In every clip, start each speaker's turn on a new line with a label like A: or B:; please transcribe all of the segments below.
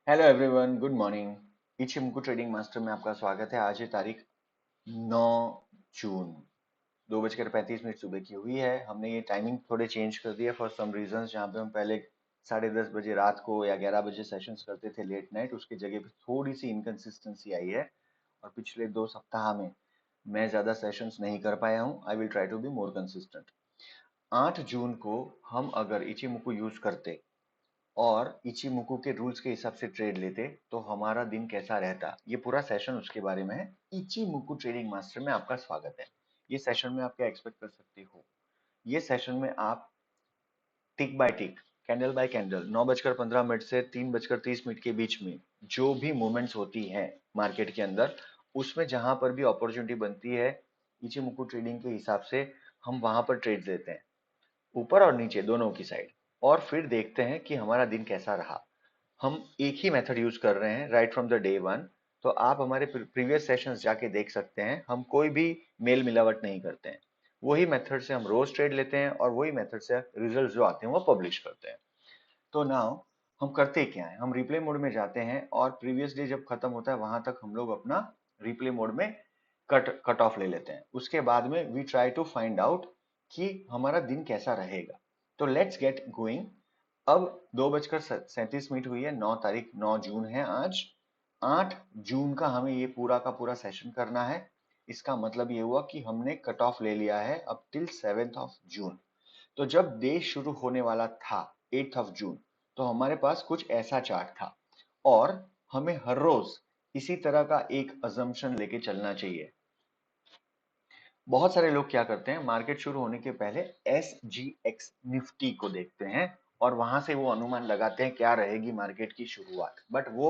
A: Hello everyone, good morning. Ichimoku trading master में आपका स्वागत है। आज है तारीख 9 जून, 2:35 सुबह की हुई है। हमने ये टाइमिंग थोड़े चेंज कर दिया फॉर सम रीजंस। जहाँ पे हम पहले 10:30 बजे रात को या 11 बजे सेशंस करते थे लेट नाइट, उसकी जगह पे थोड़ी सी इनकंसिस्टेंसी आई है और पिछले 2 सप्ताह में मैं ज़्यादा सेशंस नहीं कर पाया हूँ। I will try to be more consistent. 8 जून को हम अगर इचिमुकु यूज करते और इचिमुकु के रूल्स के हिसाब से ट्रेड लेते तो हमारा दिन कैसा रहता, ये पूरा सेशन उसके बारे में है। इचिमुकु ट्रेडिंग मास्टर में आपका स्वागत है। ये सेशन में आप क्या एक्सपेक्ट कर सकते हो? ये सेशन में आप tick by tick, candle by candle, 9:15 से 3:30 के बीच में जो भी मूवमेंट्स होती है मार्केट के अंदर, उसमें जहां पर भी अपॉर्चुनिटी बनती है, इचिमुकु ट्रेडिंग के हिसाब से हम वहां पर ट्रेड लेते हैं, ऊपर और नीचे दोनों की साइड। और फिर देखते हैं कि हमारा दिन कैसा रहा। हम एक ही मेथड यूज कर रहे हैं right from the day one. तो आप हमारे प्रीवियस सेशंस जाके देख सकते हैं। हम कोई भी मेल मिलावट नहीं करते हैं। वही मेथड से हम रोज ट्रेड लेते हैं और वही मेथड से रिजल्ट जो आते हैं वो पब्लिश करते हैं। तो नाउ हम करते क्या है, हम रिप्ले मोड में जाते हैं और प्रीवियस डे जब खत्म होता है वहां तक हम लोग अपना रिप्ले मोड में कट ऑफ ले लेते हैं। उसके बाद में we try to find out कि हमारा दिन कैसा रहेगा। तो लेट्स गेट गोइंग। अब 2:37 हुई है। 9 जून है आज। 8 जून का हमें ये पूरा का पूरा सेशन करना है। इसका मतलब ये हुआ कि हमने कट ऑफ ले लिया है अब टिल 7 जून। तो जब डे शुरू होने वाला था 8 जून, तो हमारे पास कुछ ऐसा चार्ट था और हमें हर रोज इसी तरह का एक अजम्पशन लेके चलना चाहिए। बहुत सारे लोग क्या करते हैं, मार्केट शुरू होने के पहले SGX निफ्टी को देखते हैं और वहां से वो अनुमान लगाते हैं क्या रहेगी मार्केट की शुरुआत। बट वो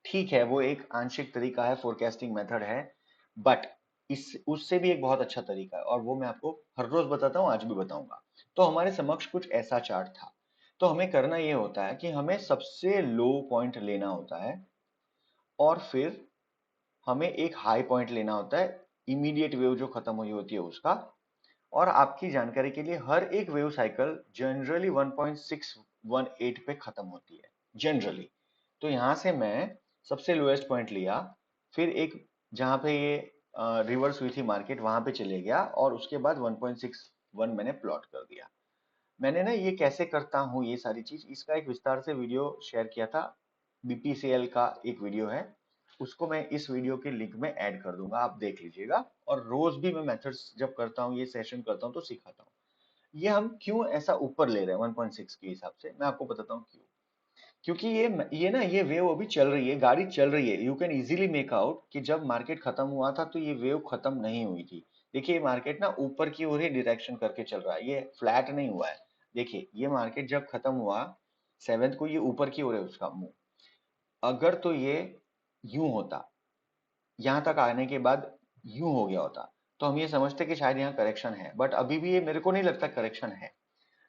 A: ठीक है, वो एक आंशिक तरीका है, फोरकास्टिंग मेथड है। बट इस उससे भी एक बहुत अच्छा तरीका है और वो मैं आपको हर रोज बताता हूँ, आज भी बताऊंगा। तो हमारे समक्ष कुछ ऐसा चार्ट था। तो हमें करना ये होता है कि हमें सबसे लो पॉइंट लेना होता है और फिर हमें एक हाई पॉइंट लेना होता है, इमीडिएट वेव जो खत्म हुई होती है उसका। और आपकी जानकारी के लिए हर एक वेव साइकिल जनरली 1.618 पे खत्म होती है जनरली। तो यहां से मैं सबसे लोएस्ट पॉइंट लिया, फिर एक जहां पे ये रिवर्स हुई थी मार्केट वहां पे चले गया और उसके बाद 1.61 मैंने प्लॉट कर दिया। मैंने ना ये कैसे करता हूँ ये सारी चीज, इसका एक विस्तार से वीडियो शेयर किया था। BPCL का एक वीडियो है, उसको मैं इस वीडियो के लिंक में ऐड कर दूंगा, आप देख लीजिएगा। और रोज भी मैं मेथड्स जब करता हूँ, ये सेशन करता हूँ तो सिखाता हूँ। ये हम क्यों ऐसा ऊपर ले रहे हैं 1.6 के हिसाब से, मैं आपको बताता हूँ क्यों। क्योंकि ये ना ये वेव अभी चल रही है, गाड़ी चल रही है। You can easily make out कि जब मार्केट खत्म हुआ था तो ये वेव खत्म नहीं हुई थी। देखिए मार्केट ना ऊपर की ओर ही डायरेक्शन करके चल रहा है, ये फ्लैट नहीं हुआ है। देखिए ये मार्केट जब खत्म हुआ 7 को, ये ऊपर की ओर है उसका मुंह। अगर तो ये यूं होता, यहां तक आने के बाद यूं हो गया होता, तो हम ये समझते कि शायद यहाँ करेक्शन है। बट अभी भी ये मेरे को नहीं लगता करेक्शन है।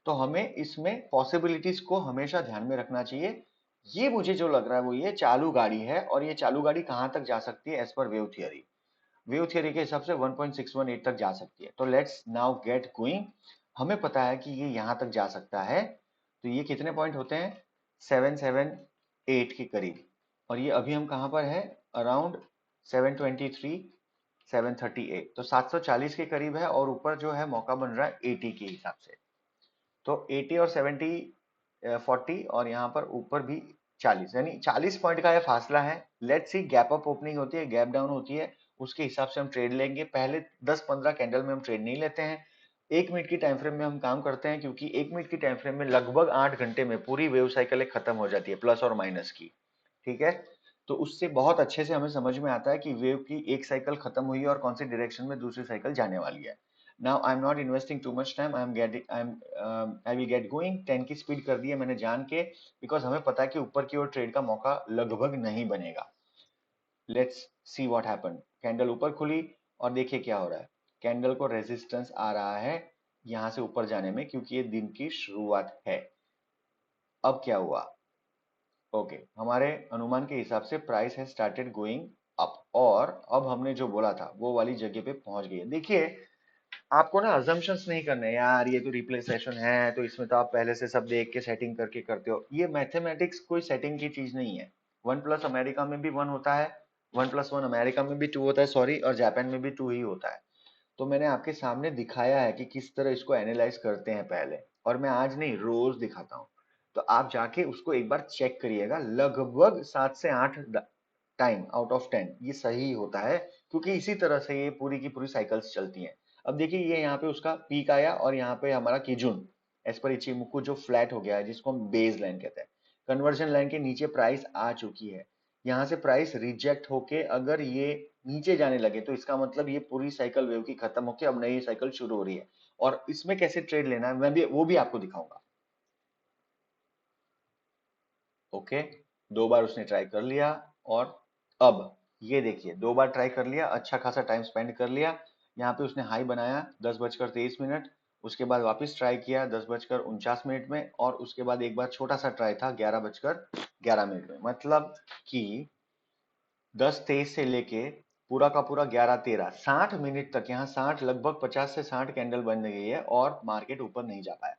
A: तो हमें इसमें पॉसिबिलिटीज को हमेशा ध्यान में रखना चाहिए। ये मुझे जो लग रहा है वो ये चालू गाड़ी है और ये चालू गाड़ी कहां तक जा सकती है as per wave theory. Wave theory के हिसाब से 1.618 तक जा सकती है। तो लेट्स नाउ गेट गोइंग। हमें पता है कि ये यहां तक जा सकता है। तो ये कितने पॉइंट होते हैं, 778 के करीब। और ये अभी हम कहां पर है, अराउंड 723 738, तो 740 के करीब है। और ऊपर जो है मौका बन रहा है 80 के हिसाब से। तो 80 और 70, 40 और यहाँ पर ऊपर भी 40, यानी 40 पॉइंट का ये फासला है। Let's see, gap up opening होती है, गैप डाउन होती है, उसके हिसाब से हम ट्रेड लेंगे। पहले 10-15 कैंडल में हम ट्रेड नहीं लेते हैं, 1 मिनट की टाइम फ्रेम में हम काम करते हैं। क्योंकि 1 मिनट की टाइम फ्रेम में लगभग 8 घंटे में पूरी वेव साइकिल खत्म हो जाती है, प्लस और माइनस की। ठीक है, तो उससे बहुत अच्छे से हमें समझ में आता है कि वेव की एक साइकिल खत्म हुई है और कौन सी डायरेक्शन में दूसरी साइकिल जाने वाली है। Now I am not investing too much time, I will get going. 10 की स्पीड कर दी है मैंने जान के, बिकॉज हमें पता है कि ऊपर की ओर ट्रेड का मौका लगभग नहीं बनेगा। Let's see what happened. Candle ऊपर खुली और देखिए क्या हो रहा है, कैंडल को रेजिस्टेंस आ रहा है यहां से ऊपर जाने में, क्योंकि ये दिन की शुरुआत है। अब क्या हुआ, ओके हमारे अनुमान के हिसाब से प्राइस है स्टार्टेड गोइंग अप और अब हमने जो बोला था वो वाली जगह पे पहुंच गई है। देखिए आपको ना अजम्पशंस नहीं करने यार, ये तो रिप्ले सेशन है तो इसमें तो आप पहले से सब देख के सेटिंग करके करते हो। ये मैथमेटिक्स कोई सेटिंग की चीज नहीं है। वन प्लस अमेरिका में भी वन होता है, वन प्लस वन अमेरिका में भी टू होता है सॉरी, और जापान में भी टू ही होता है। तो मैंने आपके सामने दिखाया है कि किस तरह इसको एनालाइज करते हैं पहले, और मैं आज नहीं रोज दिखाता हूँ। तो आप जाके उसको एक बार चेक करिएगा, लगभग 7 से 8 टाइम आउट ऑफ 10 ये सही होता है, क्योंकि इसी तरह से ये पूरी की पूरी साइकिल्स चलती हैं। अब देखिए ये यहाँ पे उसका पीक आया और यहाँ पे हमारा किजुन एज पर इचिमुकु जो फ्लैट हो गया है, जिसको हम बेस लाइन कहते हैं, कन्वर्जन लाइन के नीचे प्राइस आ चुकी है। यहाँ से प्राइस रिजेक्ट होके अगर ये नीचे जाने लगे तो इसका मतलब ये पूरी साइकिल वेव की खत्म होके अब नई साइकिल शुरू हो रही है। और इसमें कैसे ट्रेड लेना है मैं भी वो भी आपको दिखाऊंगा। ओके, दो बार उसने ट्राई कर लिया, और अब ये देखिए 2 बार ट्राई कर लिया, अच्छा खासा टाइम स्पेंड कर लिया। यहाँ पे उसने हाई बनाया 10:23, उसके बाद वापस ट्राई किया 10:49 में, और उसके बाद एक बार छोटा सा ट्राई था 11:11 में। मतलब कि 10:23 से लेके पूरा का पूरा 11:13 60 मिनट तक, यहाँ 60 लगभग 50 से 60 कैंडल बन गई है और मार्केट ऊपर नहीं जा पाया।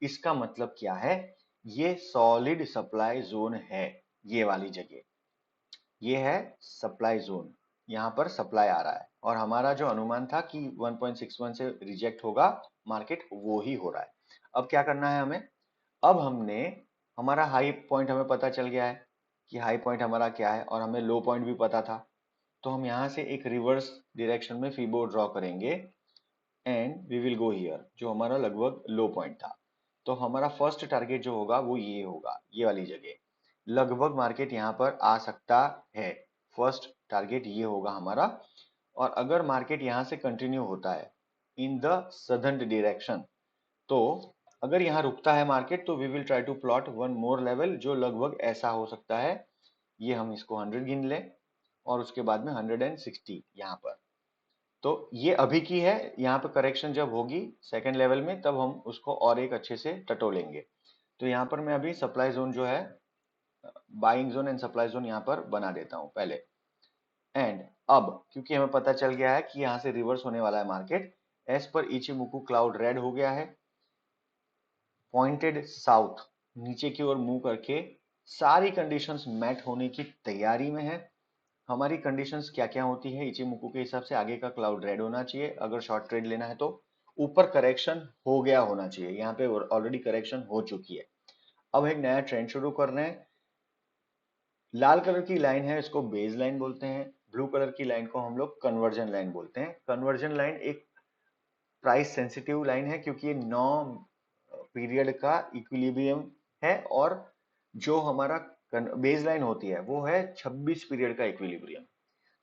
A: इसका मतलब क्या है, ये सॉलिड सप्लाई जोन है, ये वाली जगह ये है सप्लाई जोन। यहाँ पर सप्लाई आ रहा है और हमारा जो अनुमान था कि 1.61 से रिजेक्ट होगा मार्केट, वो ही हो रहा है। अब क्या करना है हमें, अब हमने हमारा हाई पॉइंट हमें पता चल गया है कि हाई पॉइंट हमारा क्या है, और हमें लो पॉइंट भी पता था। तो हम यहाँ से एक रिवर्स डायरेक्शन में फीबो ड्रॉ करेंगे and we will go here, जो हमारा लगभग लो पॉइंट था। तो हमारा फर्स्ट टारगेट जो होगा वो ये होगा, ये वाली जगह लगभग मार्केट यहाँ पर आ सकता है। फर्स्ट टारगेट ये होगा हमारा। और अगर मार्केट यहाँ से कंटिन्यू होता है इन द सदर्न डायरेक्शन, तो अगर यहाँ रुकता है मार्केट तो we will try to plot one more level जो लगभग ऐसा हो सकता है। ये हम इसको 100 गिन लें और उसके बाद में 160 यहाँ पर। तो ये अभी की है, यहाँ पे करेक्शन जब होगी सेकंड लेवल में तब हम उसको और एक अच्छे से टटोलेंगे। तो यहाँ पर मैं अभी सप्लाई जोन जो है, buying zone and supply zone यहाँ पर बना देता हूँ पहले। एंड अब क्योंकि हमें पता चल गया है कि यहाँ से रिवर्स होने वाला है market, as per इचिमुकु cloud red हो गया है, पॉइंटेड साउथ नीचे की ओर मूव करके सारी कंडीशंस मैट होने की तैयारी में है। हमारी कंडीशंस क्या क्या होती है इचिमुकु के हिसाब से, आगे का क्लाउड रेड होना चाहिए अगर शॉर्ट ट्रेड लेना है, तो ऊपर करेक्शन हो गया होना चाहिए, यहाँ पे ऑलरेडी करेक्शन हो चुकी है। अब एक नया ट्रेंड शुरू कर रहे हैं। लाल कलर की लाइन है, इसको बेस लाइन बोलते हैं। ब्लू कलर की लाइन को हम लोग कन्वर्जन लाइन बोलते हैं। कन्वर्जन लाइन एक प्राइस सेंसिटिव लाइन है क्योंकि ये 9 पीरियड का इक्विलिब्रियम है, और जो हमारा बेस लाइन होती है वो है 26 पीरियड का इक्विलिब्रियम।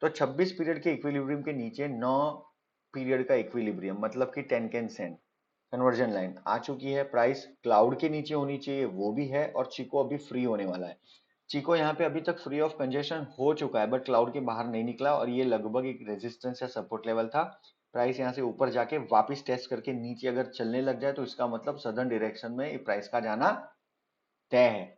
A: तो 26 पीरियड के इक्विलिब्रियम के नीचे 9 पीरियड का इक्विलिब्रियम मतलब कि 10 कैन सेंट कन्वर्जन लाइन आ चुकी है। प्राइस क्लाउड के नीचे होनी चाहिए, वो भी है, और चिको अभी फ्री होने वाला है। चिको यहाँ पे अभी तक फ्री ऑफ कंजेशन हो चुका है बट क्लाउड के बाहर नहीं निकला, और ये लगभग एक रेजिस्टेंस या सपोर्ट लेवल था। प्राइस यहाँ से ऊपर जाके वापस टेस्ट करके नीचे अगर चलने लग जाए तो इसका मतलब सदर्न डायरेक्शन में प्राइस का जाना तय है।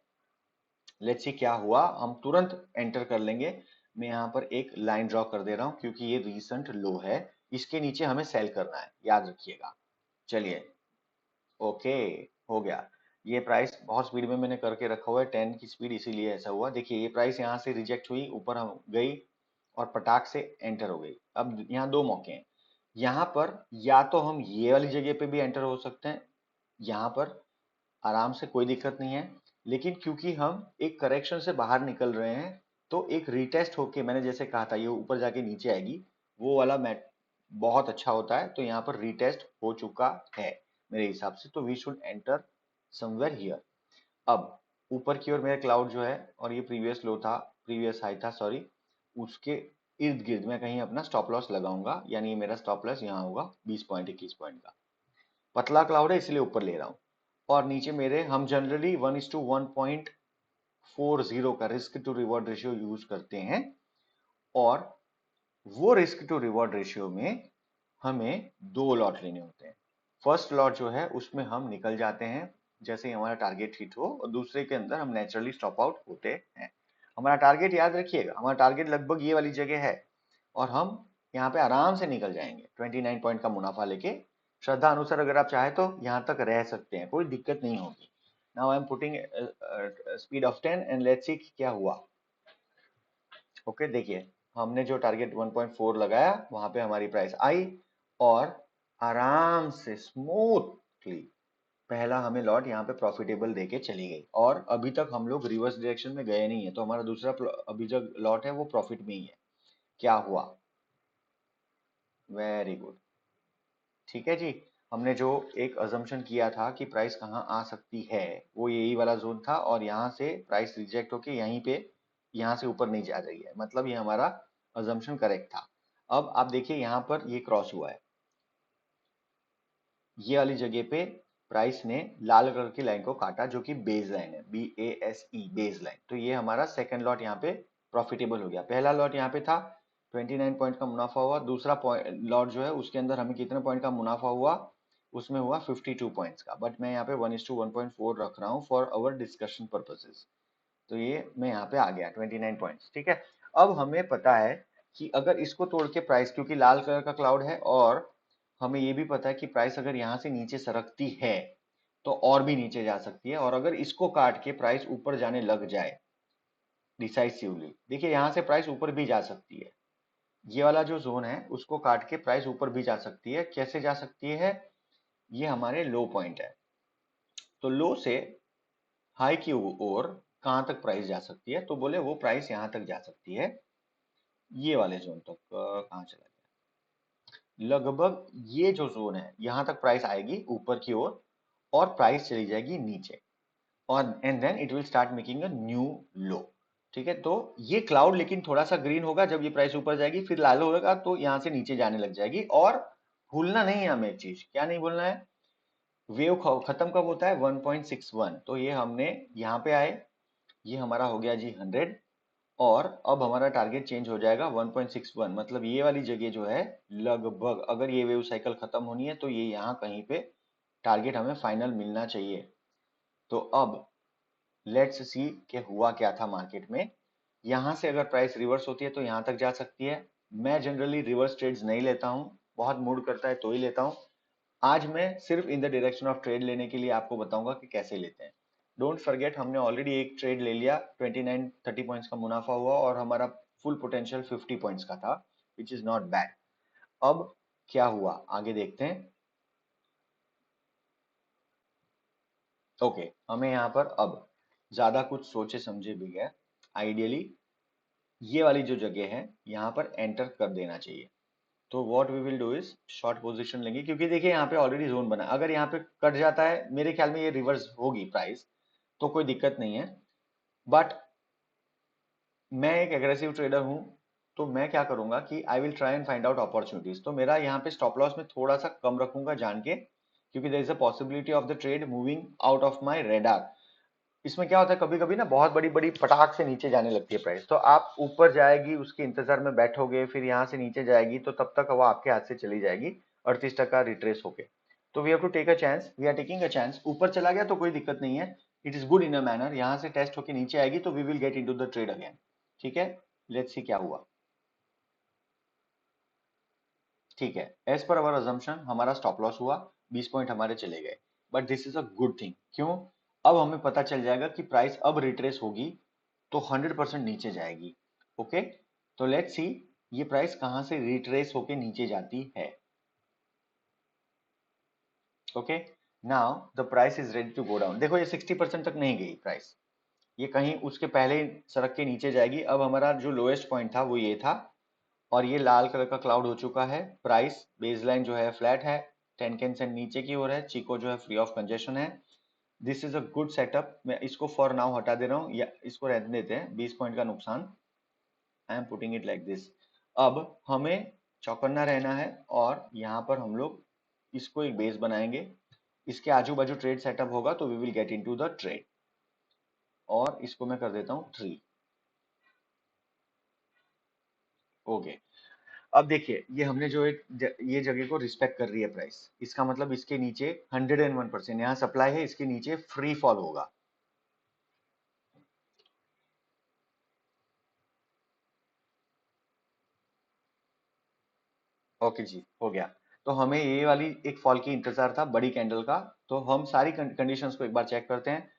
A: लेट्स सी क्या हुआ, हम तुरंत एंटर कर लेंगे। मैं यहाँ पर एक लाइन ड्रॉ कर दे रहा हूँ क्योंकि ये रीसेंट लो है, इसके नीचे हमें सेल करना है, याद रखिएगा। चलिए, ओके, हो गया। ये प्राइस बहुत स्पीड में मैंने करके रखा हुआ है 10 की स्पीड, इसीलिए ऐसा हुआ। देखिए ये प्राइस यहाँ से रिजेक्ट हुई, ऊपर हम गई और पटाख से एंटर हो गई। अब यहाँ दो मौके हैं, यहाँ पर या तो हम ये वाली जगह पे भी एंटर हो सकते हैं, यहाँ पर आराम से कोई दिक्कत नहीं है। लेकिन क्योंकि हम एक करेक्शन से बाहर निकल रहे हैं तो एक रीटेस्ट होके, मैंने जैसे कहा था ये ऊपर जाके नीचे आएगी, वो वाला मैट बहुत अच्छा होता है। तो यहाँ पर रीटेस्ट हो चुका है मेरे हिसाब से, तो we should enter somewhere here. अब ऊपर की ओर मेरा क्लाउड जो है, और ये प्रीवियस लो था, प्रीवियस हाई था सॉरी, उसके इर्द गिर्द मैं कहीं अपना स्टॉप लॉस लगाऊंगा, यानी मेरा स्टॉप लॉस यहाँ होगा 20 पॉइंट 21 पॉइंट का। पतला क्लाउड है इसलिए ऊपर ले रहा हूँ, और नीचे मेरे हम जनरली 1:1.40 का risk to reward ratio use करते हैं, और वो रिस्क टू रिवॉर्ड रेशियो में हमें 2 लॉट लेने होते हैं। फर्स्ट लॉट जो है उसमें हम निकल जाते हैं जैसे ही हमारा टारगेट हिट हो, और दूसरे के अंदर हम नेचुरली स्टॉप आउट होते हैं। हमारा टारगेट याद रखिएगा, हमारा टारगेट लगभग ये वाली जगह है, और हम यहाँ पे आराम से निकल जाएंगे 29 पॉइंट का मुनाफा लेके। श्रद्धा अनुसार अगर आप चाहे तो यहाँ तक रह सकते हैं, कोई दिक्कत नहीं होगी। Now I am putting speed of 10 and let's see क्या हुआ। ओके, देखिए हमने जो टारगेट 1.4 लगाया वहां पे हमारी प्राइस आई और आराम से स्मूथली पहला हमें लॉट यहाँ पे प्रॉफिटेबल देके चली गई और अभी तक हम लोग रिवर्स डायरेक्शन में गए नहीं है, तो हमारा दूसरा अभी जो लॉट है वो प्रॉफिट में ही है। क्या हुआ? Very good. ठीक है जी। हमने जो एक अजम्पशन किया था कि प्राइस कहाँ आ सकती है वो यही वाला जोन था और यहाँ से प्राइस रिजेक्ट होके यहीं पे यहाँ से ऊपर नहीं जा रही है, मतलब ये हमारा अजम्पशन करेक्ट था। अब आप देखिए यहाँ पर ये क्रॉस हुआ है, ये वाली जगह पे प्राइस ने लाल कलर की लाइन को काटा जो कि बेस लाइन है, BASE बेस लाइन। तो ये हमारा सेकंड लॉट यहाँ पे प्रॉफिटेबल हो गया। पहला लॉट यहाँ पे था 29 पॉइंट का मुनाफा हुआ, दूसरा लॉट जो है उसके अंदर हमें कितने पॉइंट का मुनाफा हुआ, उसमें हुआ 52 पॉइंट्स का, बट मैं यहाँ पे 1:1.4 रख रहा हूँ फॉर अवर डिस्कशन पर्पसेस। तो ये मैं यहाँ पे आ गया 29 पॉइंट्स। ठीक है, अब हमें पता है कि अगर इसको तोड़ के प्राइस, क्योंकि लाल कलर का क्लाउड है और हमें ये भी पता है कि प्राइस अगर यहाँ से नीचे सरकती है तो और भी नीचे जा सकती है, और अगर इसको काट के प्राइस ऊपर जाने लग जाए डिसाइसिवली, देखिए यहाँ से प्राइस ऊपर भी जा सकती है, ये वाला जो जोन है उसको काट के प्राइस ऊपर भी जा सकती है। कैसे जा सकती है? ये हमारे लो पॉइंट है, तो लो से हाई की ओर कहां तक प्राइस जा सकती है? तो बोले वो प्राइस यहां तक जा सकती है, ये वाले जोन तक। कहाँ चला गया? लगभग ये जो जोन है यहां तक प्राइस आएगी ऊपर की ओर और प्राइस चली जाएगी नीचे, और and then it will start making a new low. ठीक है, तो ये क्लाउड लेकिन थोड़ा सा ग्रीन होगा जब ये प्राइस ऊपर जाएगी, फिर लाल होगा तो यहाँ से नीचे जाने लग जाएगी। और भूलना नहीं है हमें एक चीज, क्या नहीं भूलना है? वेव खत्म कब होता है? 1.61। तो ये हमने यहाँ पे आए, ये हमारा हो गया जी 100, और अब हमारा टारगेट चेंज हो जाएगा 1.61, मतलब ये वाली जगह जो है लगभग, अगर ये वेव साइकिल खत्म होनी है तो ये यहाँ कहीं पे टारगेट हमें फाइनल मिलना चाहिए। तो अब लेट्स सी कि हुआ क्या था मार्केट में। यहां से अगर प्राइस रिवर्स होती है तो यहां तक जा सकती है। मैं जनरली रिवर्स ट्रेड्स नहीं लेता हूं, बहुत मूड करता है तो ही लेता हूं। आज मैं सिर्फ in the direction of trade लेने के लिए आपको बताऊंगा कि कैसे लेते हैं। डोंट फॉरगेट, हमने ऑलरेडी एक ट्रेड ले लिया, 29-30 पॉइंट्स का मुनाफा हुआ और हमारा फुल पोटेंशियल 50 पॉइंट्स का था, विच इज नॉट बैड। अब क्या हुआ आगे देखते हैं। ओके, हमें यहाँ पर अब ज्यादा कुछ सोचे समझे बगैर आइडियली ये वाली जो जगह है यहाँ पर एंटर कर देना चाहिए। तो what we will do is short position लेंगे, क्योंकि देखिए यहाँ पे ऑलरेडी जोन बना, अगर यहाँ पे कट जाता है मेरे ख्याल में ये रिवर्स होगी प्राइस, तो कोई दिक्कत नहीं है। बट मैं एक एग्रेसिव ट्रेडर हूं, तो मैं क्या करूंगा कि आई will try and find out opportunities. तो मेरा यहाँ पे स्टॉप लॉस में थोड़ा सा कम रखूंगा जान के, क्योंकि there is a possibility of the trade moving out of my radar. इसमें क्या होता है, कभी कभी ना बहुत बड़ी बड़ी पटाख से नीचे जाने लगती है प्राइस, तो आप ऊपर जाएगी उसके इंतजार में बैठोगे, फिर यहाँ से नीचे जाएगी तो तब तक वो आपके हाथ से चली जाएगी 38% रिट्रेस होके। तो we have to take a chance, we are taking a chance. ऊपर चला गया तो कोई दिक्कत नहीं है, it is good in a manner. यहाँ से टेस्ट होके नीचे आएगी तो we will get into the trade again. ठीक है, लेट्स सी क्या हुआ। ठीक है, एज पर अवर अजम्पशन हमारा स्टॉप लॉस हुआ, 20 पॉइंट हमारे चले गए, but this is a good thing. क्यों? अब हमें पता चल जाएगा कि प्राइस अब रिट्रेस होगी तो 100% नीचे जाएगी। ओके, तो लेट्स सी ये प्राइस कहां से रिट्रेस होके नीचे जाती है। Okay, now the price is ready to go down. देखो ये 60% तक नहीं गई प्राइस, ये कहीं उसके पहले ही सड़क के नीचे जाएगी। अब हमारा जो लोएस्ट पॉइंट था वो ये था, और ये लाल कलर का क्लाउड हो चुका है। प्राइस बेसलाइन जो है फ्लैट है, 10 कैंसेंट नीचे की ओर है, चिको जो है फ्री ऑफ कंजेशन है। This is a good setup. मैं इसको फॉर नाउ हटा दे रहा हूँ, या इसको रहने देते हैं, 20 पॉइंट का नुकसान। I am putting it like this. अब हमें चौकन्ना रहना है और यहाँ पर हम लोग इसको एक बेस बनाएंगे, इसके आजू बाजू ट्रेड सेटअप होगा तो we will get into the trade. और इसको मैं कर देता हूँ 3। ओके, अब देखिए ये हमने जो ये जगह को रिस्पेक्ट कर रही है प्राइस, इसका मतलब इसके नीचे 101% यहाँ सप्लाई है, इसके नीचे फ्री फॉल होगा। ओके जी, हो गया। तो हमें ये वाली एक फॉल की इंतजार था बड़ी कैंडल का, तो हम सारी कंडीशंस को एक बार चेक करते हैं।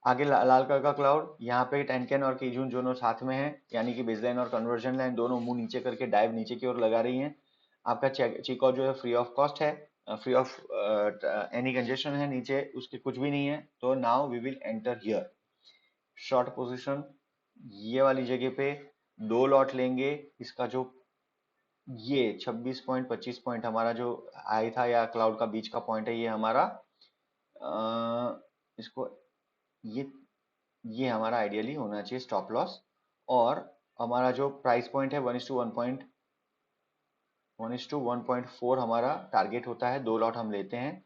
A: आगे लाल कलर का क्लाउड, यहाँ पे टेनकेन और कीजून दोनों साथ में है, यानी कि बेसलाइन और कन्वर्जन लाइन दोनों मुंह नीचे करके डाइव नीचे की ओर लगा रही हैं। आपका चेकआउट जो है फ्री ऑफ कॉस्ट है, फ्री ऑफ एनी कंजेशन है, नीचे उसके कुछ भी नहीं है। तो now we will enter here short position, ये वाली जगह पे 2 लॉट लेंगे। इसका जो ये 26 पॉइंट 25 पॉइंट हमारा जो हाई था या क्लाउड का बीच का पॉइंट है, ये हमारा इसको ये हमारा आइडियली होना चाहिए स्टॉप लॉस। और हमारा जो प्राइस पॉइंट है 1:1.4 हमारा टारगेट होता है। 2 लॉट हम लेते हैं,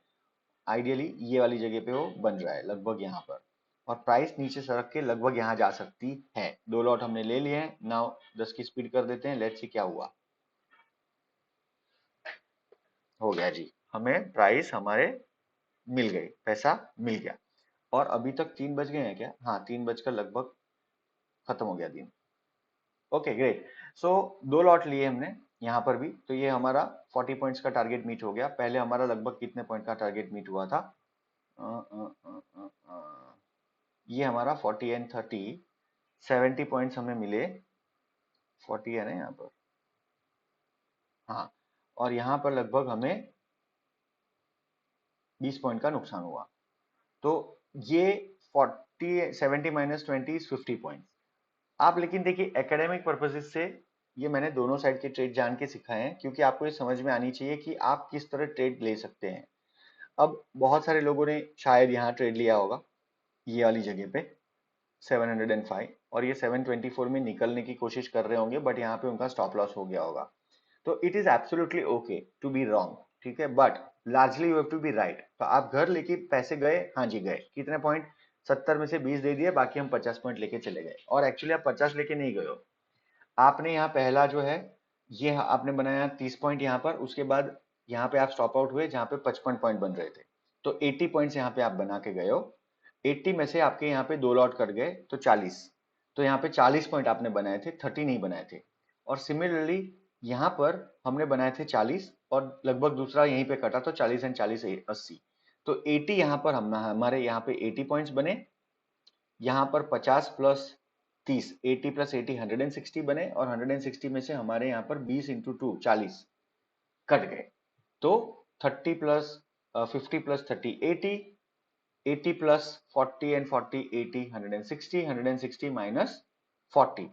A: आइडियली ये वाली जगह पे वो बन रहा है लगभग यहाँ पर, और प्राइस नीचे सरक के लगभग यहाँ जा सकती है। 2 लॉट हमने ले लिए हैं। नाउ 10 की स्पीड कर देते हैं, लेट्स सी क्या हुआ। हो गया जी, हमें प्राइस हमारे मिल गई, पैसा मिल गया। और अभी तक 3 बज गए हैं क्या? हाँ, 3 बजकर लगभग खत्म हो गया दिन। Okay great. सो 2 लॉट लिए हमने यहाँ पर भी, तो ये हमारा 40 पॉइंट्स का टारगेट मीट हो गया। पहले हमारा लगभग कितने पॉइंट का टारगेट मीट हुआ था? अ, अ, अ, अ, ये हमारा 40 एंड 30 70 पॉइंट्स हमें मिले। 40 है ना यहाँ पर, हाँ। और यहाँ पर लगभग हमें 20 पॉइंट का नुकसान हुआ। तो ये 40 70 माइनस 20 इज 50 पॉइंट। आप लेकिन देखिए एकेडमिक पर्पसेस से ये मैंने दोनों साइड के ट्रेड जान के सिखाए हैं, क्योंकि आपको ये समझ में आनी चाहिए कि आप किस तरह ट्रेड ले सकते हैं। अब बहुत सारे लोगों ने शायद यहाँ ट्रेड लिया होगा ये वाली जगह पे 705, और ये 724 में निकलने की कोशिश कर रहे होंगे, बट यहाँ पे उनका स्टॉप लॉस हो गया होगा। तो it is absolutely okay to be wrong, ठीक है, but largely you have to be right. तो आप घर लेके पैसे गए, हाँ जी गए, कितने पॉइंट? 70 में से 20 दे दिए, बाकी हम 50 पॉइंट लेके चले गए। और एक्चुअली आप 50 लेके नहीं गए हो, आपने यहाँ पहला जो है ये आपने बनाया 30 पॉइंट यहाँ पर, उसके बाद यहाँ पे आप स्टॉप आउट हुए जहाँ पे 55 पॉइंट बन रहे थे। तो 80 पॉइंट्स यहाँ पे आप बना के गए हो। 80 में से आपके यहाँ पे 2 लॉट कट गए तो 40, तो यहाँ पे 40 पॉइंट आपने बनाए थे, 30 नहीं बनाए थे। और सिमिलरली यहाँ पर हमने बनाए थे 40 और लगभग दूसरा यहीं पे कटा, तो 40 एंड 40 80। तो 80 यहाँ पर हमारे यहाँ पे 80 पॉइंट्स बने। यहाँ पर 50 प्लस 30 80 प्लस 80 160 बने, और 160 में से हमारे यहाँ पर 20 इंटू 2 40 कट गए। तो 30 plus 50 plus 30 80, 80 plus 40 and 40 80 160, 160 minus 40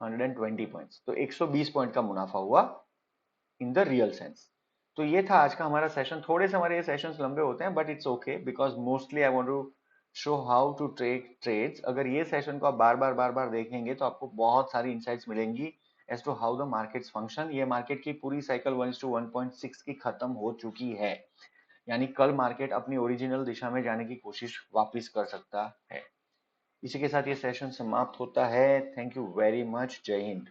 A: 120 points. तो 120 पॉइंट का मुनाफा हुआ इन द रियल सेंस। तो ये था आज का हमारा सेशन। थोड़े से हमारे ये सेशंस लंबे होते हैं, but it's okay because mostly I want to show how to trades. अगर ये सेशन को आप बार बार देखेंगे तो आपको बहुत सारी इंसाइट्स मिलेंगी as to how the markets function. ये मार्केट की पूरी साइकिल 1:1.6 की खत्म हो चुकी है, यानी कल मार्केट अपनी ओरिजिनल दिशा में जाने की कोशिश वापस कर सकता है। इसी के साथ ये सेशन समाप्त होता है। Thank you very much. जय हिंद।